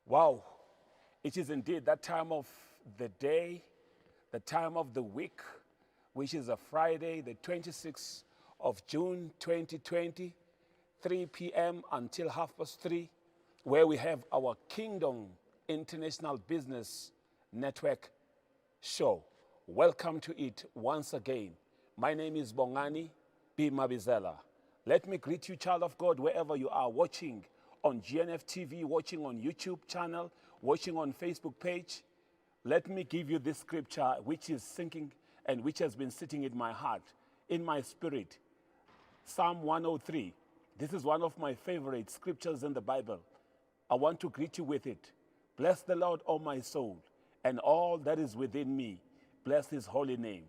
Wow, it is indeed that time of the day, the time of the week, which is a Friday, the 26th of June 2020, 3 p.m. until 3:30, where we have our Kingdom International Business Network show. Welcome to it once again. My name is Bongani, Mabizela. Let me greet you, child of God, wherever you are watching on GNF TV, watching on YouTube channel, watching on Facebook page. Let me give you this scripture which is sinking and which has been sitting in my heart, in my spirit. Psalm 103. This is one of my favorite scriptures in the Bible. I want to greet you with it. Bless the Lord, O my soul, and all that is within me. Bless his holy name.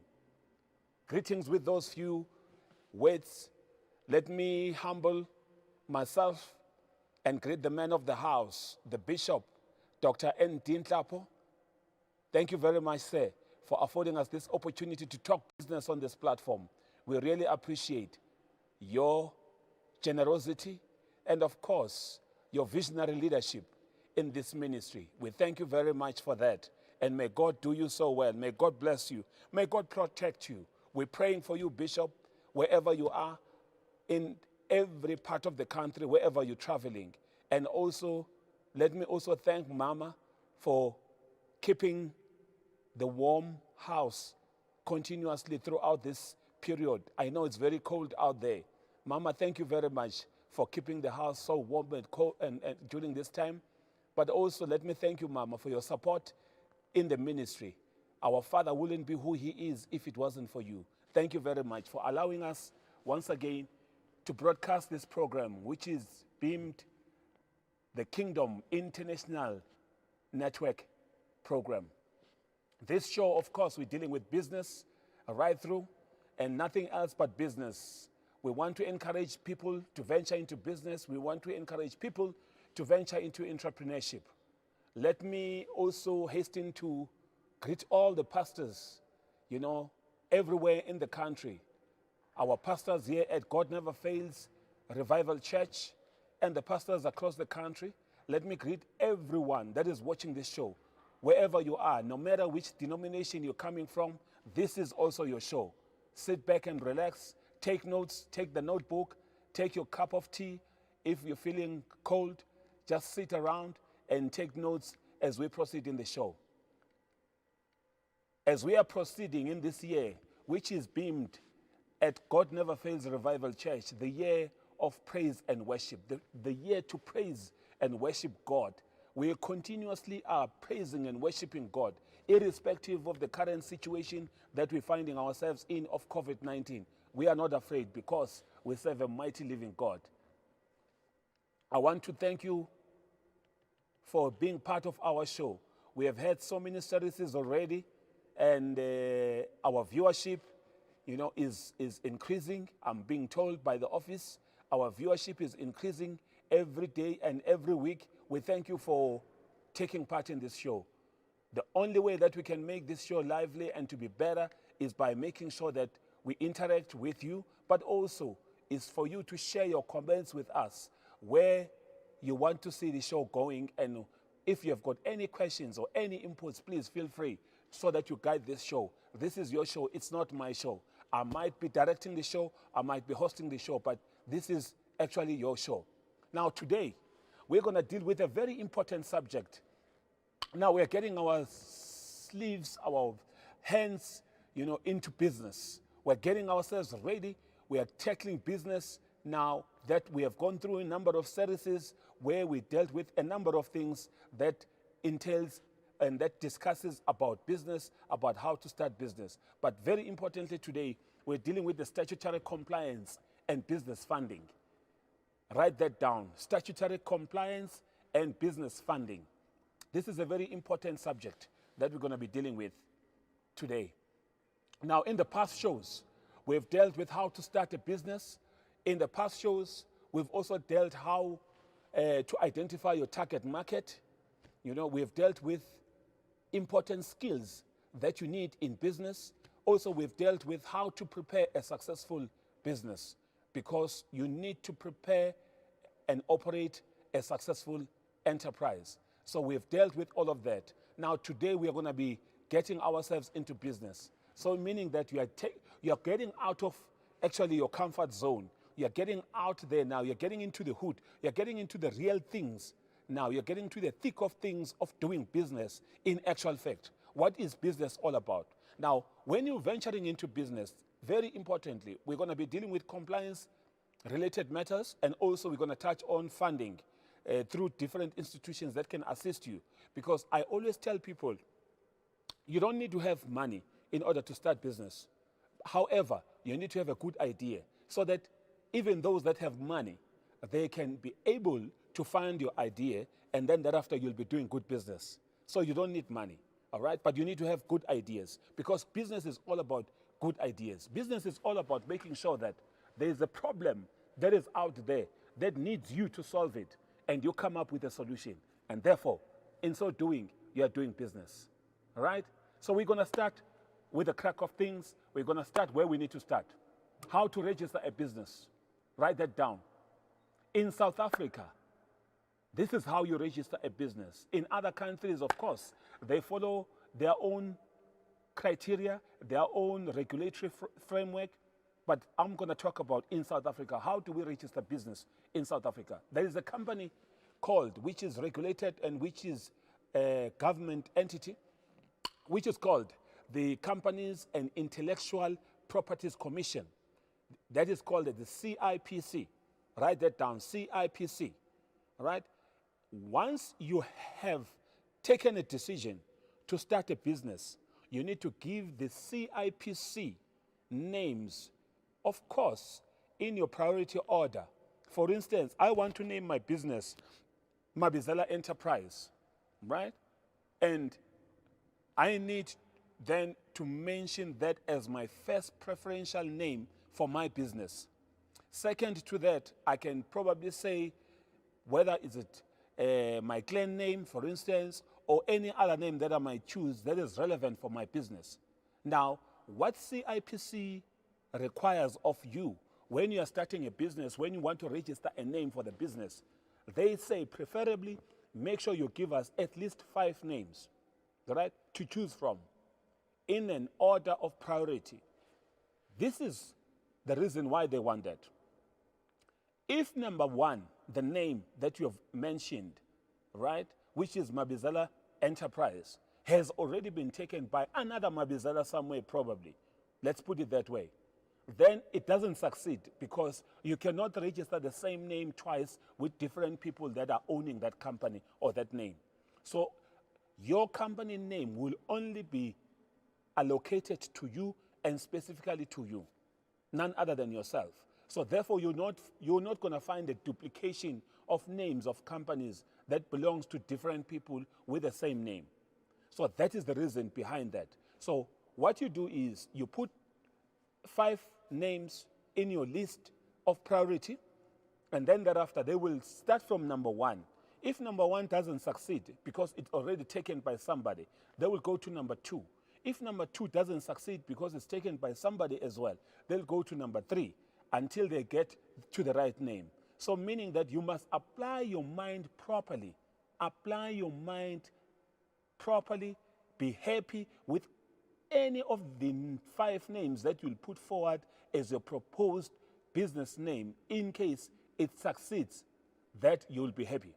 Greetings with those few words. Let me humble myself and greet the man of the house, the Bishop, Dr. N. Dinhlapo. Thank you very much, sir, for affording us this opportunity to talk business on this platform. We really appreciate your generosity and, of course, your visionary leadership in this ministry. We thank you very much for that. And may God do you so well. May God bless you. May God protect you. We're praying for you, Bishop, wherever you are, in every part of the country, wherever you're traveling. And also, let me also thank Mama for keeping the warm house continuously throughout this period. I know it's very cold out there. Mama, thank you very much for keeping the house so warm and cold and during this time. But also, let me thank you, Mama, for your support in the ministry. Our father wouldn't be who he is if it wasn't for you. Thank you very much for allowing us once again to broadcast this program, which is beamed the Kingdom International Network program. This show, of course, we're dealing with business right through and nothing else but business. We want to encourage people to venture into business. We want to encourage people to venture into entrepreneurship. Let me also hasten to greet all the pastors, everywhere in the country. Our pastors here at God Never Fails Revival Church and the pastors across the country. Let me greet everyone that is watching this show. Wherever you are, no matter which denomination you're coming from, this is also your show. Sit back and relax. Take notes. Take the notebook. Take your cup of tea. If you're feeling cold, just sit around and take notes as we proceed in the show. As we are proceeding in this year, which is beamed at God Never Fails Revival Church, the year of praise and worship, the year to praise and worship God. We continuously are praising and worshiping God, irrespective of the current situation that we're finding ourselves in of COVID-19. We are not afraid because we serve a mighty living God. I want to thank you for being part of our show. We have had so many services already, and our viewership is increasing. I'm being told by the office, our viewership is increasing every day and every week. We thank you for taking part in this show. The only way that we can make this show lively and to be better is by making sure that we interact with you, but also is for you to share your comments with us, where you want to see the show going. And if you have got any questions or any inputs, please feel free so that you guide this show. This is your show. It's not my show. I might be directing the show, I might be hosting the show, but this is actually your show. Now today, we're going to deal with a very important subject. Now we're getting our sleeves, our hands, into business. We're getting ourselves ready. We are tackling business now that we have gone through a number of services where we dealt with a number of things that entails and that discusses about business, about how to start business. But very importantly today, we're dealing with the statutory compliance and business funding. Write that down, statutory compliance and business funding. This is a very important subject that we're going to be dealing with today. Now, in the past shows, we've dealt with how to start a business. In the past shows, we've also dealt how to identify your target market. We've dealt with important skills that you need in business. Also, we've dealt with how to prepare a successful business, because you need to prepare and operate a successful enterprise. So we've dealt with all of that. Now today we are going to be getting ourselves into business. So meaning that you are getting out of actually your comfort zone. You're getting out there now. You're getting into the hood. You're getting into the real things. Now you're getting to the thick of things of doing business in actual fact. What is business all about? Now, when you're venturing into business, very importantly, we're going to be dealing with compliance related matters, and also we're going to touch on funding through different institutions that can assist you. Because I always tell people, you don't need to have money in order to start business. However, you need to have a good idea so that even those that have money, they can be able to find your idea, and then thereafter you'll be doing good business. So you don't need money, all right? But you need to have good ideas, because business is all about good ideas. Business is all about making sure that there is a problem that is out there that needs you to solve it, and you come up with a solution. And therefore, in so doing, you are doing business, all right? So we're going to start with the crack of things. We're going to start where we need to start. How to register a business. Write that down. In South Africa, this is how you register a business. In other countries, of course, they follow their own criteria, their own regulatory framework. But I'm going to talk about in South Africa. How do we register business in South Africa? There is a company called, which is regulated and which is a government entity, which is called the Companies and Intellectual Properties Commission. That is called the CIPC. Write that down, CIPC. All right? Once you have taken a decision to start a business, you need to give the CIPC names, of course, in your priority order. For instance, I want to name my business Mabizela Enterprise, right? And I need then to mention that as my first preferential name for my business. Second to that, I can probably say whether is it my clan name, for instance, or any other name that I might choose that is relevant for my business. Now, what CIPC requires of you when you are starting a business, when you want to register a name for the business, they say preferably make sure you give us at least 5 names, right, to choose from in an order of priority. This is the reason why they want that. If number 1, the name that you have mentioned, right, which is Mabizela Enterprise, has already been taken by another Mabizela somewhere probably, let's put it that way, then it doesn't succeed, because you cannot register the same name twice with different people that are owning that company or that name. So your company name will only be allocated to you and specifically to you, none other than yourself. So therefore, you're not going to find a duplication of names of companies that belongs to different people with the same name. So that is the reason behind that. So what you do is you put 5 names in your list of priority, and then thereafter they will start from number 1. If number 1 doesn't succeed because it's already taken by somebody, they will go to number 2. If number 2 doesn't succeed because it's taken by somebody as well, they'll go to number 3 until they get to the right name. So meaning that you must apply your mind properly. Apply your mind properly. Be happy with any of the 5 names that you'll put forward as your proposed business name. In case it succeeds, that you'll be happy.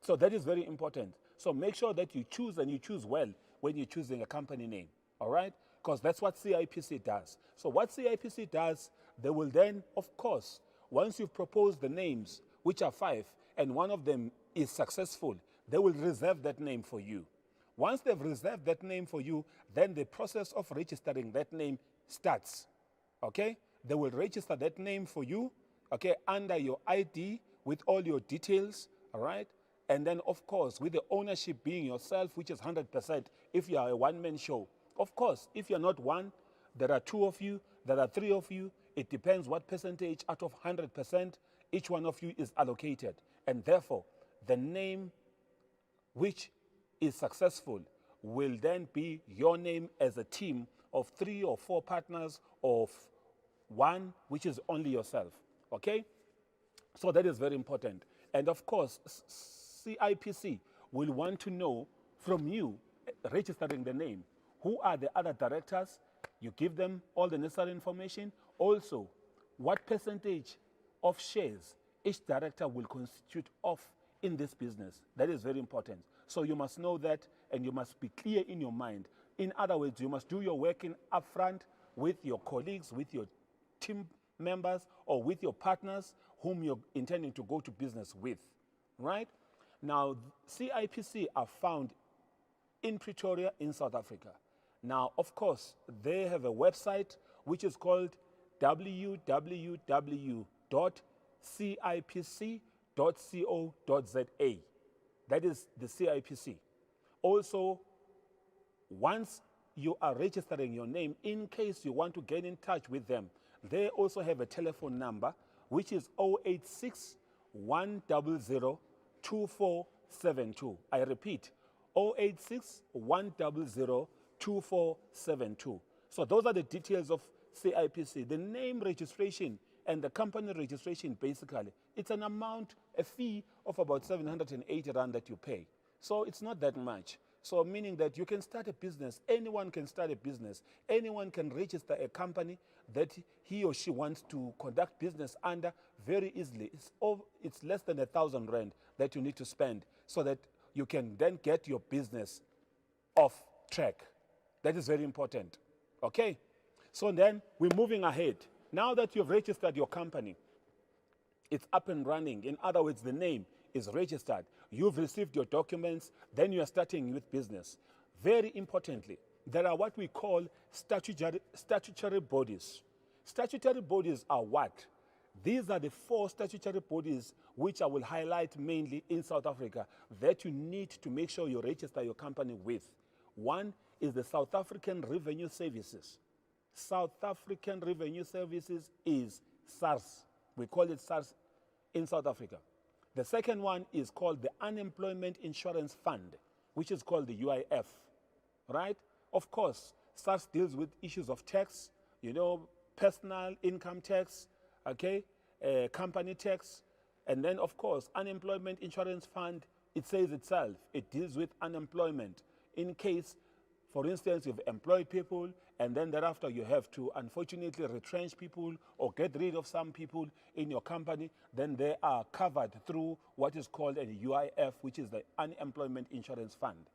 So that is very important. So make sure that you choose, and you choose well when you're choosing a company name, all right? Because that's what CIPC does. So what CIPC does, they will then, of course, once you've proposed the names, which are 5, and one of them is successful, they will reserve that name for you. Once they've reserved that name for you, then the process of registering that name starts, okay? They will register that name for you, okay, under your ID with all your details, all right? And then, of course, with the ownership being yourself, which is 100% if you are a one-man show. Of course, if you're not one, there are 2 of you, there are 3 of you. It depends what percentage out of 100% each one of you is allocated. And therefore, the name which is successful will then be your name as a team of 3 or 4 partners, of 1, which is only yourself, okay? So that is very important. And of course, CIPC will want to know from you, registering the name, who are the other directors. You give them all the necessary information. Also, what percentage of shares each director will constitute of in this business. That is very important. So you must know that, and you must be clear in your mind. In other words, you must do your working upfront with your colleagues, with your team members, or with your partners whom you're intending to go to business with, right? Now, CIPC are found in Pretoria, in South Africa. Now, of course, they have a website which is called www.cipc.co.za. That is the CIPC. Also, once you are registering your name, in case you want to get in touch with them, they also have a telephone number which is 086 100 2472. I repeat, 086 100 2472. So those are the details of CIPC. The name registration and the company registration, basically, it's an amount, a fee of about 780 Rand that you pay. So it's not that much. So meaning that you can start a business, anyone can start a business, anyone can register a company that he or she wants to conduct business under very easily. It's less than 1,000 Rand that you need to spend so that you can then get your business off track. That is very important, okay? So then we're moving ahead. Now that you've registered your company, it's up and running. In other words, the name is registered. You've received your documents, then you are starting with business. Very importantly, there are what we call statutory bodies. Statutory bodies are what? These are the 4 statutory bodies which I will highlight mainly in South Africa that you need to make sure you register your company with. One is the South African Revenue Services. South African Revenue Services is SARS. We call it SARS in South Africa. The second one is called the Unemployment Insurance Fund, which is called the UIF, right? Of course, SARS deals with issues of tax, you know, personal income tax, okay, company tax, and then, of course, Unemployment Insurance Fund, it says itself, it deals with unemployment. In case, for instance, you've employed people and then thereafter you have to unfortunately retrench people or get rid of some people in your company, then they are covered through what is called a UIF, which is the Unemployment Insurance Fund.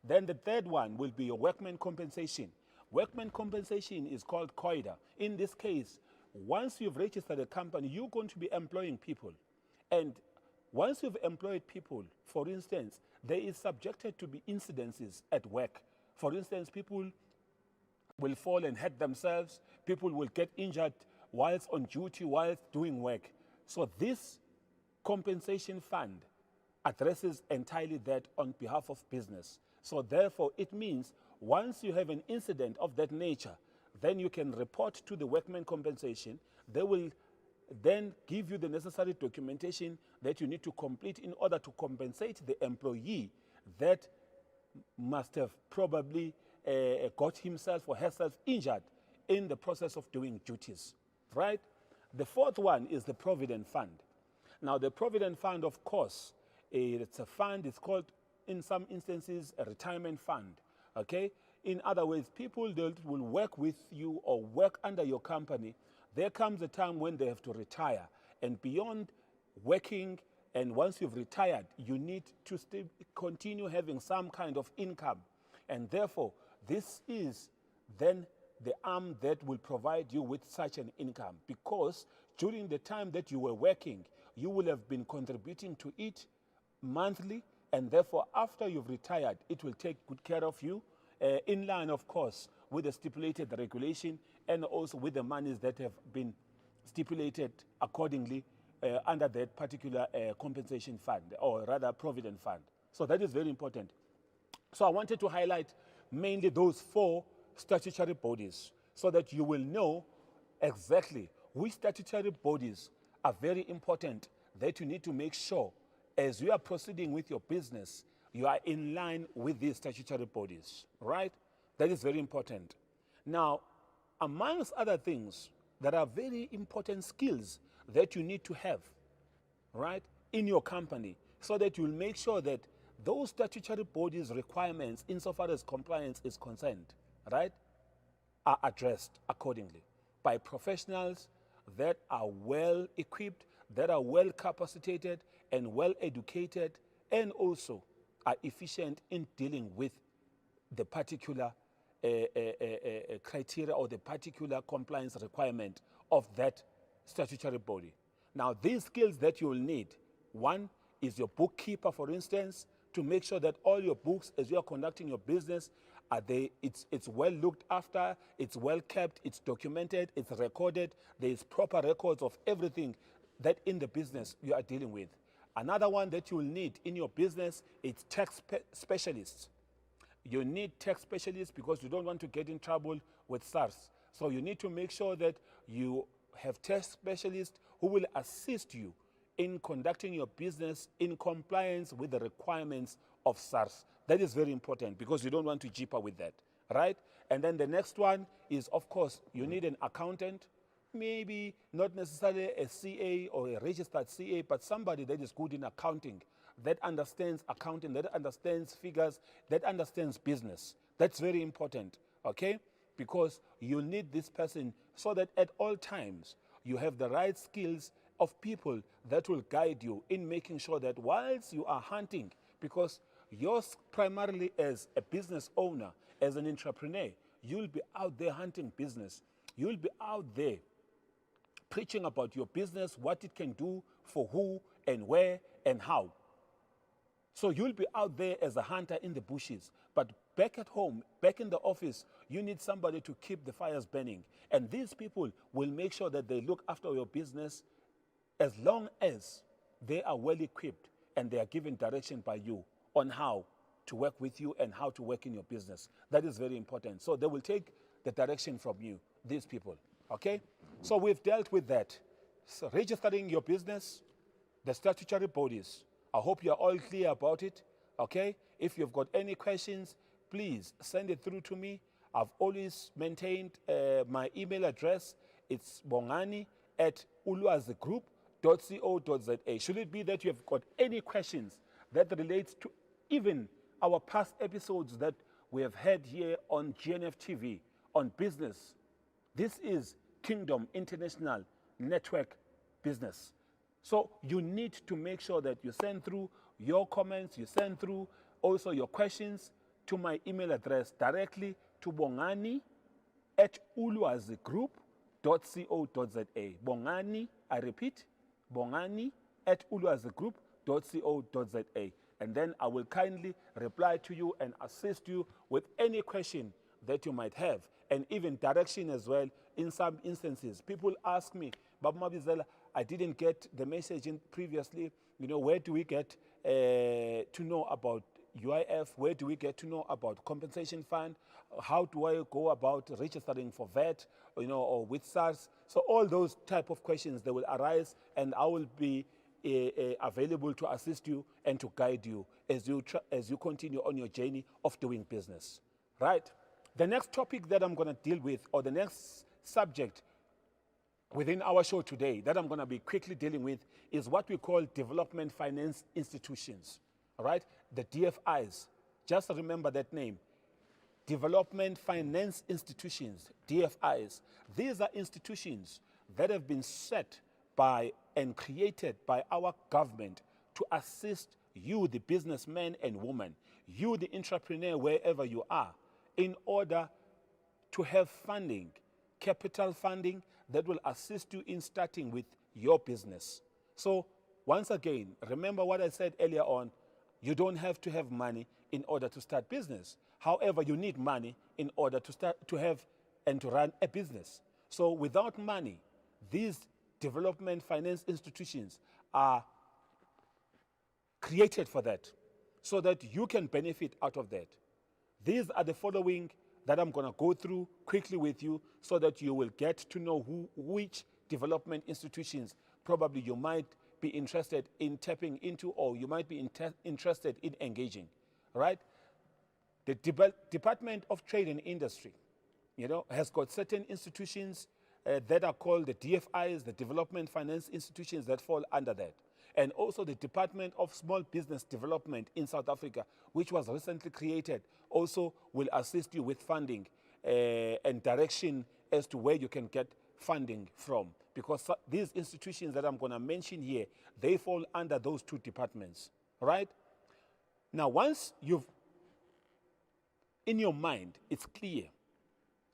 Then the third one will be your workman compensation. Workman compensation is called COIDA. In this case, once you've registered a company, you're going to be employing people. And once you've employed people, for instance, there is subjected to be incidences at work. For instance, people will fall and hurt themselves. People will get injured whilst on duty, whilst doing work. So this compensation fund addresses entirely that on behalf of business. So therefore, it means once you have an incident of that nature, then you can report to the workmen compensation. They will then give you the necessary documentation that you need to complete in order to compensate the employee that must have probably got himself or herself injured in the process of doing duties, right? The fourth one is the Provident Fund. Now, the Provident Fund, of course, it's a fund, it's called, in some instances, a retirement fund, okay? In other words, people that will work with you or work under your company, there comes a time when they have to retire. And beyond working, and once you've retired, you need to still continue having some kind of income. And therefore, this is then the arm that will provide you with such an income, because during the time that you were working, you will have been contributing to it monthly, and therefore after you've retired, it will take good care of you, in line, of course, with the stipulated regulation and also with the monies that have been stipulated accordingly under that particular compensation fund, or rather Provident Fund. So that is very important. So I wanted to highlight mainly those 4 statutory bodies so that you will know exactly which statutory bodies are very important, that you need to make sure as you are proceeding with your business, you are in line with these statutory bodies, right? That is very important. Now, amongst other things, there are very important skills that you need to have, right, in your company, so that you'll make sure that those statutory bodies' requirements, insofar as compliance is concerned, right, are addressed accordingly by professionals that are well equipped, that are well capacitated and well educated, and also are efficient in dealing with the particular criteria or the particular compliance requirement of that statutory body. Now, these skills that you will need, one is your bookkeeper, for instance, to make sure that all your books, as you are conducting your business, it's well looked after, it's well kept, it's documented, it's recorded, there is proper records of everything that in the business you are dealing with. Another one that you will need in your business is tax specialists. You need tax specialists because you don't want to get in trouble with SARS. So you need to make sure that you have tax specialists who will assist you in conducting your business in compliance with the requirements of SARS. That is very important because you don't want to jipper with that, right? And then the next one is, of course, you need an accountant, maybe not necessarily a CA or a registered CA, but somebody that is good in accounting, that understands accounting, that understands figures, that understands business. That's very important, okay? Because you need this person so that at all times you have the right skills of people that will guide you in making sure that whilst you are hunting, because yours primarily as a business owner, as an entrepreneur, you'll be out there hunting business. You'll be out there preaching about your business, what it can do, for who and where and how. So you'll be out there as a hunter in the bushes, but back at home, back in the office, you need somebody to keep the fires burning. And these people will make sure that they look after your business as long as they are well equipped and they are given direction by you on how to work with you and how to work in your business. That is very important. So they will take the direction from you, these people, okay? So we've dealt with that. So registering your business, the statutory bodies. I hope you're all clear about it, okay? If you've got any questions, please send it through to me. I've always maintained my email address. It's bongani@ulwazigroup.co.za. Should it be that you have got any questions that relates to even our past episodes that we have had here on GNF TV, on business, this is Kingdom International Network Business. So you need to make sure that you send through your comments, you send through also your questions to my email address directly to bongani@ulwazigroup.co.za. Bongani, I repeat, bongani@ulwazigroup.co.za. And then I will kindly reply to you and assist you with any question that you might have, and even direction as well. In some instances, people ask me, Baba Mabizela, I didn't get the message in previously. You know, where do we get to know about UIF? Where do we get to know about compensation fund? How do I go about registering for VAT, you know, or with SARS? So all those type of questions, they will arise, and I will be available to assist you and to guide you as you continue on your journey of doing business, right? The next topic that I'm going to deal with, or the next subject within our show today that I'm going to be quickly dealing with, is what we call development finance institutions, all right? The DFIs. Just remember that name. Development finance institutions, DFIs. These are institutions that have been set by and created by our government to assist you, the businessman and woman, you, the entrepreneur, wherever you are, in order to have funding, capital funding that will assist you in starting with your business. So once again, remember what I said earlier on, you don't have to have money in order to start business. However, you need money in order to have and to run a business. So without money, these development finance institutions are created for that, so that you can benefit out of that. These are the following that I'm going to go through quickly with you, so that you will get to know which development institutions probably you might be interested in tapping into, or you might be interested in engaging, right? The Department of Trade and Industry, you know, has got certain institutions that are called the DFIs, the development finance institutions that fall under that. and also the Department of Small Business Development in South Africa, which was recently created, also will assist you with funding and direction as to where you can get funding from. Because these institutions that I'm going to mention here, they fall under those two departments, right? Now, once you've, in your mind, it's clear,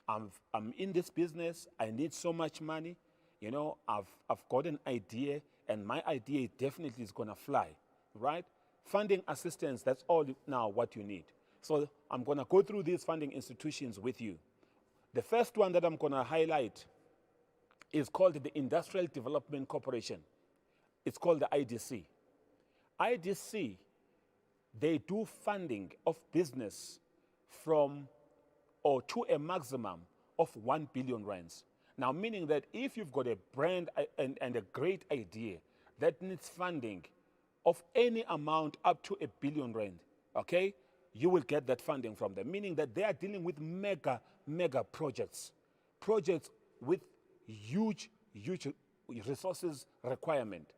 I'm in this business, I need so much money, you know, I've got an idea, and my idea definitely is going to fly, right? Funding assistance, that's all now what you need. So I'm going to go through these funding institutions with you. The first one that I'm going to highlight is called the Industrial Development Corporation. It's called the IDC. IDC, they do funding of business from or to a maximum of 1 billion rands. Now, meaning that if you've got a brand and a great idea that needs funding of any amount up to 1 billion rand, okay, you will get that funding from them, meaning that they are dealing with mega projects with huge resources requirement,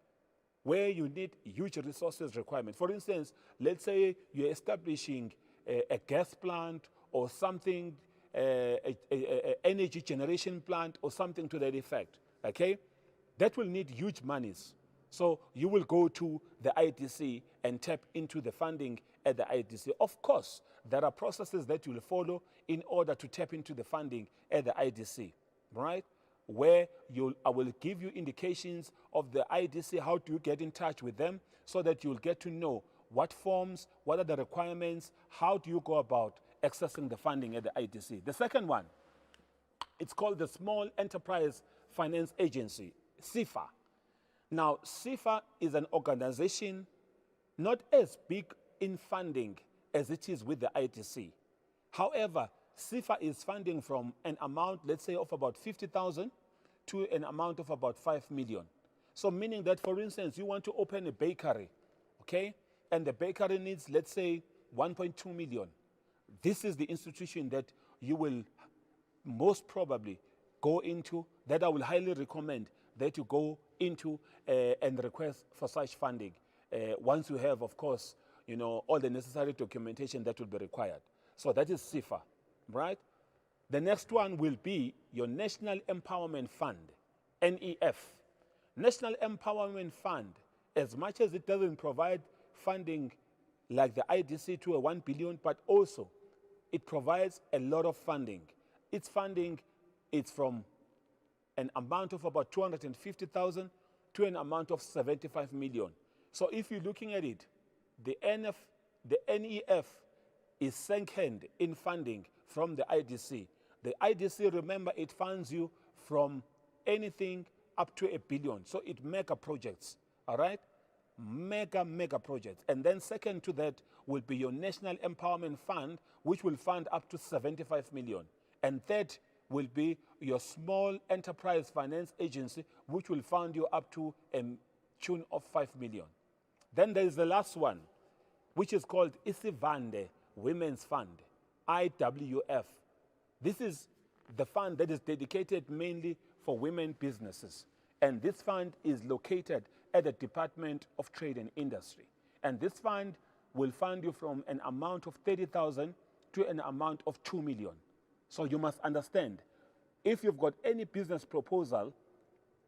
where you need huge resources requirement. For instance, let's say you're establishing a gas plant or something, energy generation plant or something to that effect, okay? That will need huge monies. So you will go to the IDC and tap into the funding at the IDC. Of course, there are processes that you'll follow in order to tap into the funding at the IDC, right? Where I will give you indications of the IDC, how do you get in touch with them so that you'll get to know what forms, what are the requirements, how do you go about accessing the funding at the IDC. The second one, it's called the Small Enterprise Finance Agency, SIFA. Now, SIFA is an organization not as big in funding as it is with the IDC. However, SIFA is funding from an amount, let's say, of about 50,000 to an amount of about 5 million. So meaning that, for instance, you want to open a bakery, okay? And the bakery needs, let's say, 1.2 million. This is the institution that you will most probably go into, that I will highly recommend that you go into and request for such funding. Once you have, of course, you know, all the necessary documentation that will be required. So that is SIFA, right? The next one will be your National Empowerment Fund, NEF. National Empowerment Fund, as much as it doesn't provide funding like the IDC to a 1 billion, but also it provides a lot of funding. Its funding is from an amount of about 250,000 to an amount of 75 million. So if you're looking at it, the NEF is second in funding from the IDC. The IDC, remember, it funds you from anything up to 1 billion. So it mega projects, all right? Mega projects. And then second to that will be your National Empowerment Fund, which will fund up to 75 million. And third will be your Small Enterprise Finance Agency, which will fund you up to a tune of 5 million. Then there is the last one, which is called Isivande Women's Fund, IWF. This is the fund that is dedicated mainly for women businesses. And this fund is located at the Department of Trade and Industry. And this fund will fund you from an amount of 30,000 to an amount of 2 million. So you must understand, if you've got any business proposal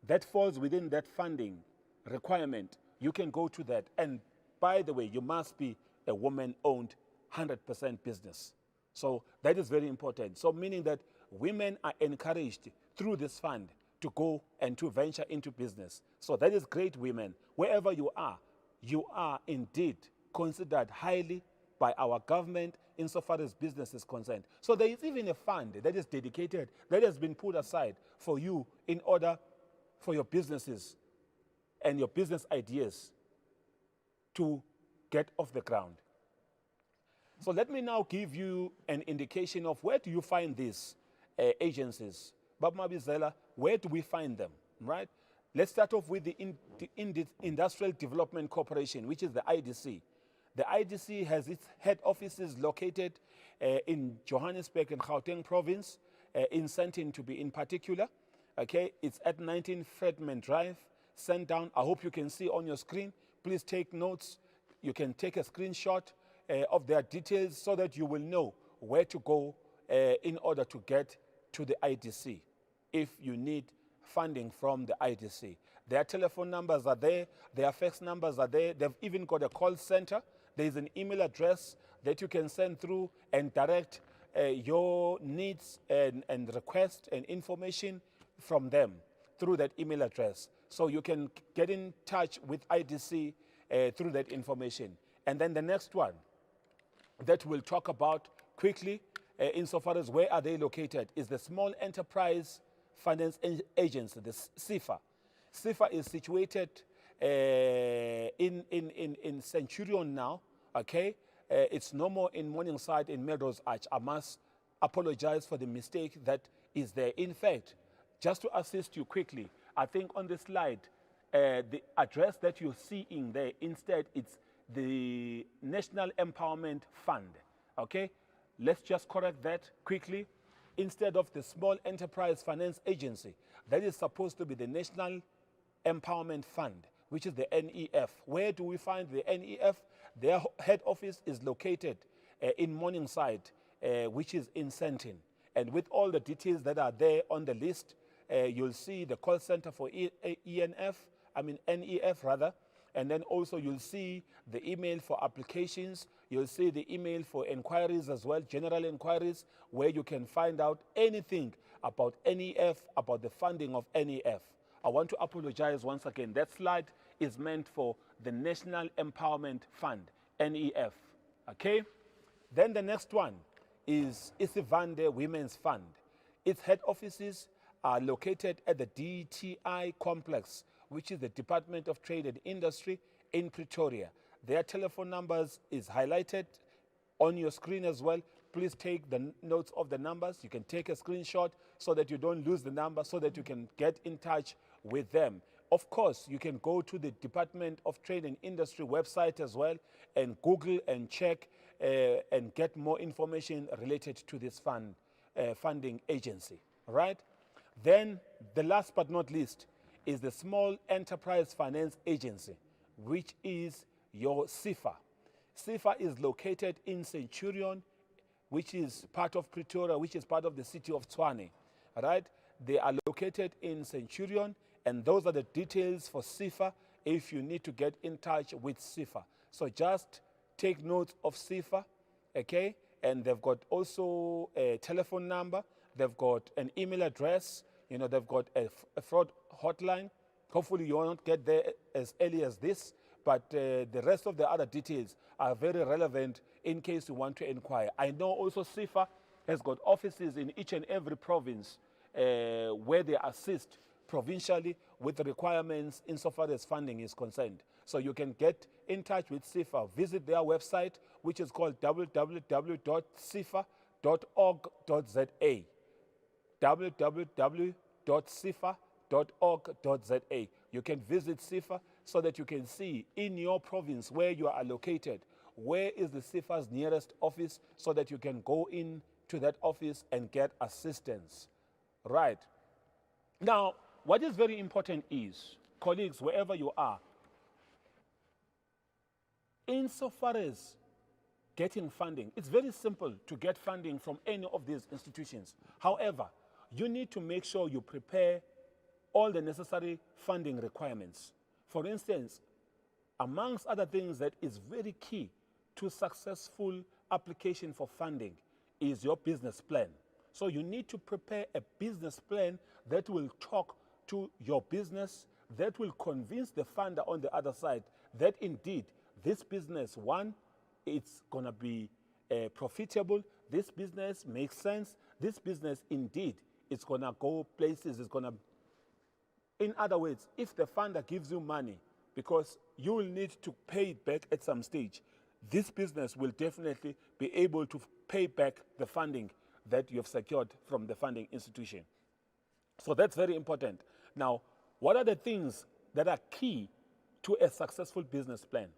that falls within that funding requirement, you can go to that. And by the way, you must be a woman-owned 100% business. So that is very important. So meaning that women are encouraged through this fund to go and to venture into business. So that is great, women. Wherever you are indeed considered highly by our government insofar as business is concerned. So there is even a fund that is dedicated, that has been put aside for you in order for your businesses and your business ideas to get off the ground. So let me now give you an indication of where do you find these agencies. But Mabizela, where do we find them, right? Let's start off with the Industrial Development Corporation, which is the IDC. The IDC has its head offices located in Johannesburg and Gauteng province, in Sandton to be in particular. Okay, it's at 19 Fredman Drive, Sandown. I hope you can see on your screen. Please take notes. You can take a screenshot of their details so that you will know where to go in order to get to the IDC if you need funding from the IDC. Their telephone numbers are there, their fax numbers are there, they've even got a call center. There's an email address that you can send through and direct your needs and request and information from them through that email address. So you can get in touch with IDC through that information. And then the next one that we'll talk about quickly, insofar as where are they located, is the Small Enterprise Finance Agency, the SIFA. SIFA is situated in Centurion now, okay? It's no more in Morningside in Melrose Arch. I must apologize for the mistake that is there. In fact, just to assist you quickly, I think on the slide, the address that you're seeing there, instead it's the National Empowerment Fund, okay? Let's just correct that quickly. Instead of the Small Enterprise Finance Agency, that is supposed to be the National Empowerment Fund, which is the NEF. Where do we find the NEF? Their head office is located in Morningside, which is in Sentin. And with all the details that are there on the list, you'll see the call center for NEF rather, and then also you'll see the email for applications, you'll see the email for inquiries as well, general inquiries, where you can find out anything about NEF, about the funding of NEF. I want to apologize once again. That slide is meant for the National Empowerment Fund, NEF, okay? Then the next one is Isivande Women's Fund. Its head offices are located at the DTI complex, which is the Department of Trade and Industry in Pretoria. Their telephone numbers is highlighted on your screen as well. Please take the notes of the numbers. You can take a screenshot so that you don't lose the number, so that you can get in touch with them. Of course, you can go to the Department of Trade and Industry website as well and Google and check and get more information related to this funding agency, all right? Then the last but not least is the Small Enterprise Finance Agency, which is your SIFA. SIFA is located in Centurion, which is part of Pretoria, which is part of the city of Tshwane, all right? They are located in Centurion, and those are the details for SIFA if you need to get in touch with SIFA. So just take note of SIFA, okay? And they've got also a telephone number, they've got an email address, you know, they've got a fraud hotline. Hopefully you will not get there as early as this, but the rest of the other details are very relevant in case you want to inquire. I know also SIFA has got offices in each and every province where they assist provincially with the requirements insofar as funding is concerned. So you can get in touch with SIFA. Visit their website, which is called www.sifa.org.za. www.sifa.org.za. You can visit SIFA so that you can see in your province where you are located, where is the SIFA's nearest office, so that you can go in to that office and get assistance. Right. Now, what is very important is, colleagues, wherever you are, insofar as getting funding, it's very simple to get funding from any of these institutions. However, you need to make sure you prepare all the necessary funding requirements. For instance, amongst other things that is very key to successful application for funding is your business plan. So you need to prepare a business plan that will talk to your business, that will convince the funder on the other side that indeed this business, one, it's going to be profitable, this business makes sense, this business indeed it's going to go places, it's going to... In other words, if the funder gives you money, because you will need to pay it back at some stage, this business will definitely be able to pay back the funding that you have secured from the funding institution. So that's very important. Now, what are the things that are key to a successful business plan?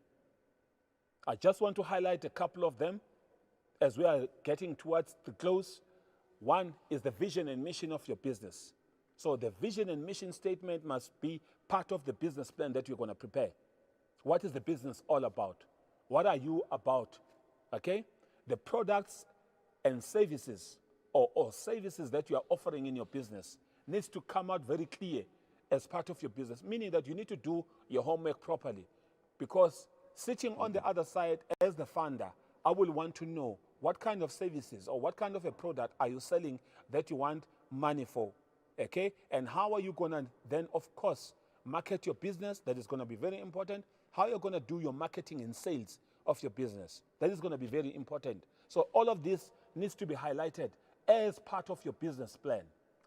I just want to highlight a couple of them as we are getting towards the close. One is the vision and mission of your business. So the vision and mission statement must be part of the business plan that you're going to prepare. What is the business all about? What are you about? Okay? The products and services or services that you are offering in your business needs to come out very clear as part of your business, meaning that you need to do your homework properly. Because sitting on the other side as the founder, I will want to know what kind of services or what kind of a product are you selling that you want money for, okay? And how are you going to then, of course, market your business? That is going to be very important. How you're going to do your marketing and sales of your business. That is going to be very important. So all of this needs to be highlighted as part of your business plan.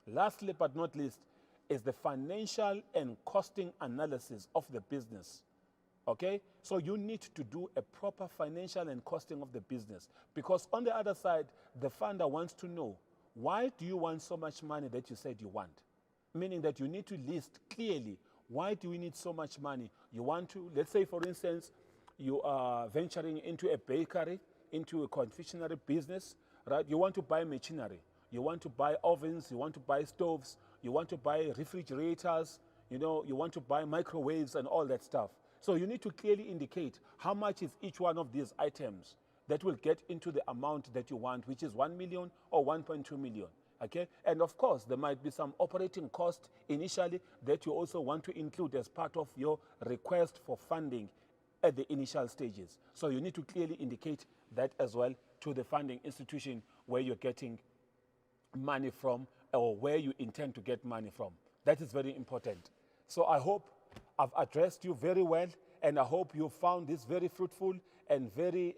Lastly but not least is the financial and costing analysis of the business. Okay? So you need to do a proper financial and costing of the business, because on the other side, the funder wants to know, why do you want so much money that you said you want? Meaning that you need to list clearly, why do you need so much money? You want to, let's say for instance, you are venturing into a bakery, into a confectionery business, right? You want to buy machinery. You want to buy ovens, you want to buy stoves, you want to buy refrigerators, you want to buy microwaves and all that stuff. So you need to clearly indicate how much is each one of these items that will get into the amount that you want, which is 1 million or 1.2 million. Okay? And of course, there might be some operating cost initially that you also want to include as part of your request for funding at the initial stages. So you need to clearly indicate that as well to the funding institution where you're getting money from or where you intend to get money from. That is very important. So I hope I've addressed you very well, and I hope you found this very fruitful and very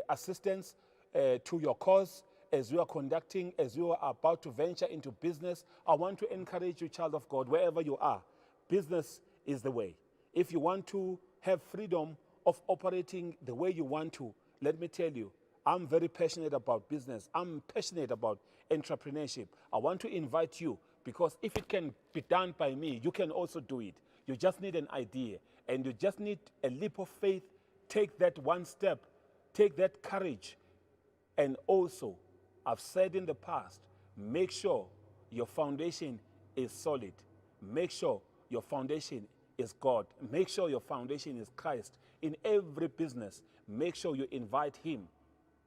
assistance to your cause as you are conducting, as you are about to venture into business. I want to encourage you, child of God, wherever you are, business is the way. If you want to have freedom of operating the way you want to, let me tell you, I'm very passionate about business. I'm passionate about entrepreneurship. I want to invite you, because if it can be done by me, you can also do it. You just need an idea, and you just need a leap of faith. Take that one step, take that courage. And also, I've said in the past, make sure your foundation is solid. Make sure your foundation is God. Make sure your foundation is Christ. In every business, make sure you invite Him,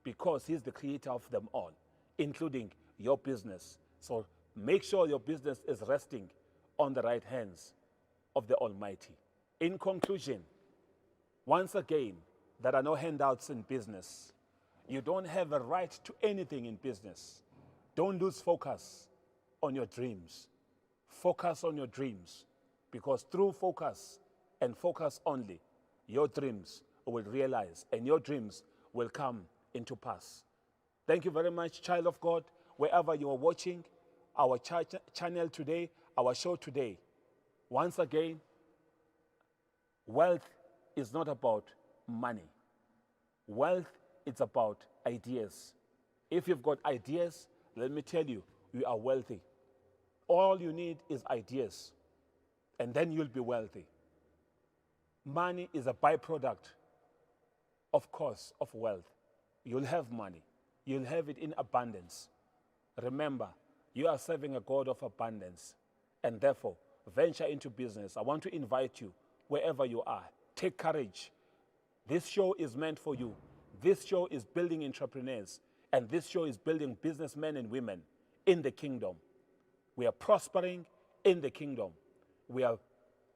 because He's the creator of them all, including your business. So make sure your business is resting on the right hands of the Almighty. In conclusion, once again, there are no handouts in business. You don't have a right to anything in business. Don't lose focus on your dreams. Focus on your dreams, because through focus and focus only, your dreams will realize and your dreams will come into pass. Thank you very much, child of God, wherever you are watching our channel today, our show today. Once again, wealth is not about money. Wealth is about ideas. If you've got ideas, let me tell you, you are wealthy. All you need is ideas, and then you'll be wealthy. Money is a byproduct, of course, of wealth. You'll have money. You'll have it in abundance. Remember, you are serving a God of abundance, and therefore, venture into business. I want to invite you, wherever you are, take courage. This show is meant for you. This show is building entrepreneurs, and this show is building businessmen and women in the kingdom. We are prospering in the kingdom. We are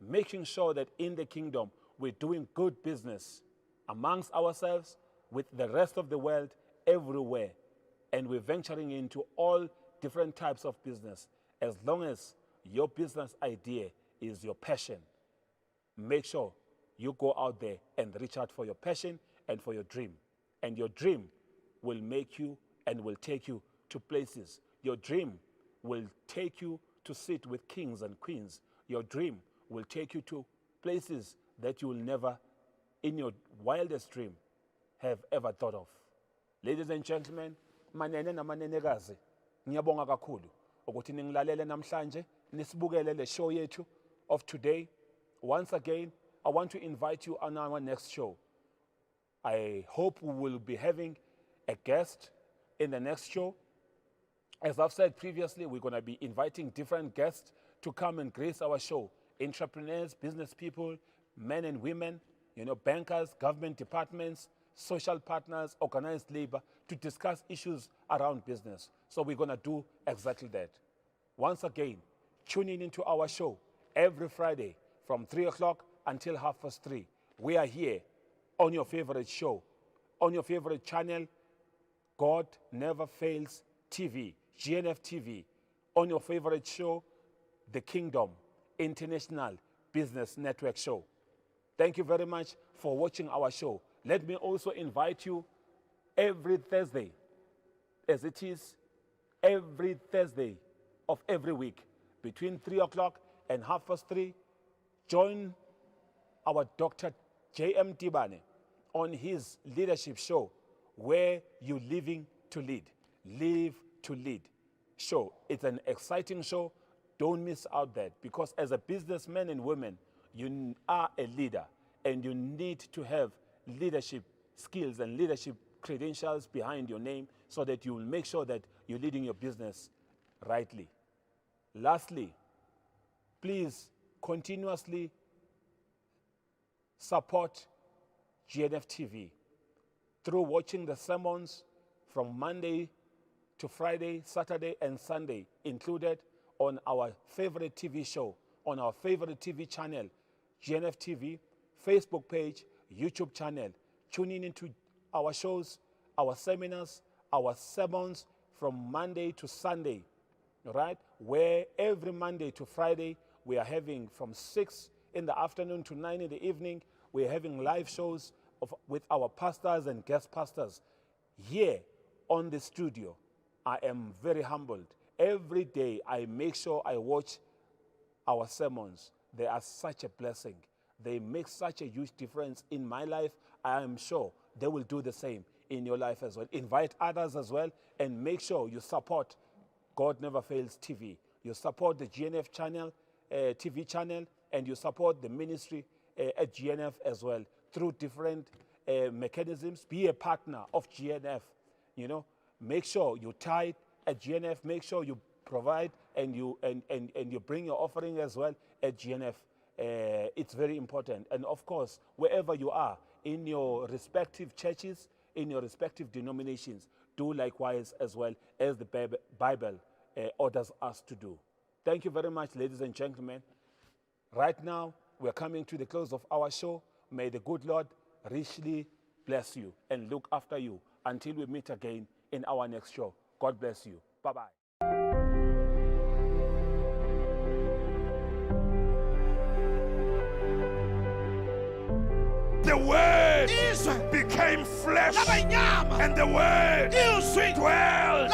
making sure that in the kingdom, we're doing good business amongst ourselves, with the rest of the world, everywhere. And we're venturing into all different types of business. As long as your business idea is your passion, make sure you go out there and reach out for your passion and for your dream. And your dream will make you and will take you to places. Your dream will take you to sit with kings and queens. Your dream will take you to places that you will never, in your wildest dream, have ever thought of. Ladies and gentlemen, manene namanenekazi, ngiyabonga kakhulu ukuthi ningilalele namhlanje, nisibukele le show yethu of today. Once again, I want to invite you on our next show. I hope we will be having a guest in the next show. As I've said previously, we're going to be inviting different guests to come and grace our show. Entrepreneurs, business people, men and women, bankers, government departments, social partners, organized labor, to discuss issues around business. So we're going to do exactly that. Once again, tune in into our show every Friday from 3 o'clock until 3:30. We are here on your favorite show, on your favorite channel, God Never Fails TV, GNF TV, on your favorite show, the Kingdom International Business Network Show. Thank you very much for watching our show. Let me also invite you every Thursday, as it is every Thursday of every week, between 3 o'clock and 3:30, join our Dr. J.M. Tibane on his leadership show, Where You Living to Lead, Live to Lead show. It's an exciting show. Don't miss out that, because as a businessman and woman, you are a leader and you need to have leadership skills and leadership credentials behind your name so that you will make sure that you're leading your business rightly. Lastly, please continuously support GNF TV through watching the sermons from Monday to Friday, Saturday, and Sunday, included on our favorite TV show, on our favorite TV channel, GNF TV, Facebook page, YouTube channel. Tune in into our shows, our seminars, our sermons from Monday to Sunday, right? Where every Monday to Friday, we are having from 6 in the afternoon to 9 in the evening, we're having live shows with our pastors and guest pastors here on the studio. I am very humbled. Every day I make sure I watch our sermons. They are such a blessing. They make such a huge difference in my life. I am sure they will do the same in your life as well. Invite others as well, and make sure you support God Never Fails TV. You support the GNF channel, TV channel, and you support the ministry at GNF as well through different mechanisms. Be a partner of GNF. Make sure you tithe at GNF. Make sure you provide and you bring your offering as well at GNF. It's very important. And of course, wherever you are in your respective churches, in your respective denominations, do likewise as well, as the Bible orders us to do. Thank you very much, ladies and gentlemen. Right now, we're coming to the close of our show. May the good Lord richly bless you and look after you until we meet again in our next show. God bless you. Bye-bye. The Word became flesh, and the Word dwelled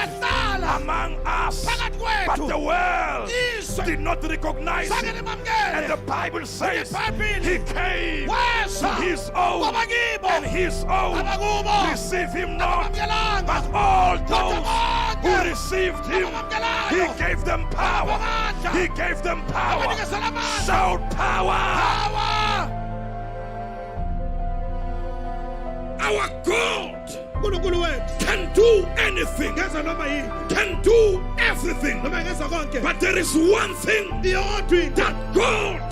among us. But the world did not recognize him. And the Bible says he came to his own, and his own received him not. But all those who received him, he gave them power. He gave them power. Shout power. Our God can do anything, can do everything. But there is one thing that God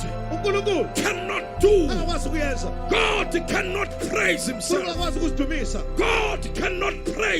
cannot do. God cannot praise himself. God cannot praise